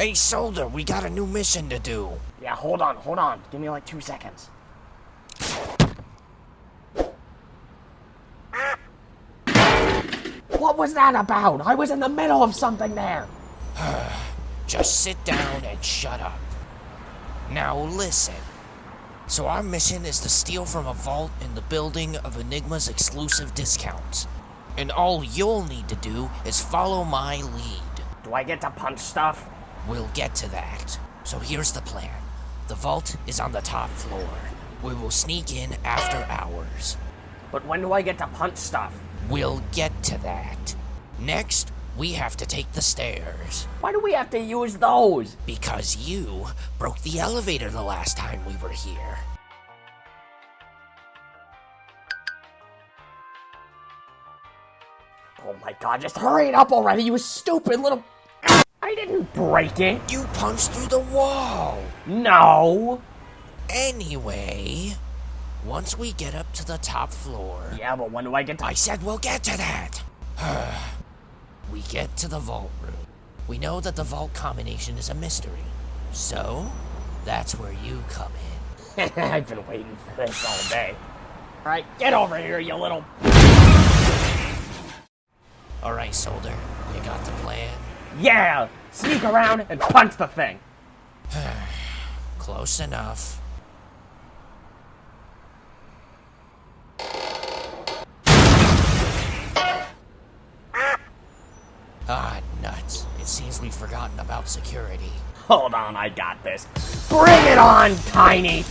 Hey, Soldier, we got a new mission to do. Yeah, hold on. Give me like 2 seconds. What was that about? I was in the middle of something there. Just sit down and shut up. Now listen. So our mission is to steal from a vault in the building of Enigma's exclusive discounts. And all you'll need to do is follow my lead. Do I get to punch stuff? We'll get to that. So here's the plan. The vault is on the top floor. We will sneak in after hours. But when do I get to punch stuff? We'll get to that. Next, we have to take the stairs. Why do we have to use those? Because you broke the elevator the last time we were here. Oh my god, just hurry it up already, you stupid little... I didn't break it. You punched through the wall. No. Anyway, once we get up to the top floor... Yeah, but when do I get to... I said we'll get to that. We get to the vault room. We know that the vault combination is a mystery. So, that's where you come in. I've been waiting for this all day. Alright, get over here, you little... Alright, Soldier, you got the plan? Yeah! Sneak around and punch the thing! Close enough. Ah, nuts. It seems we've forgotten about security. Hold on, I got this. Bring it on, Tiny!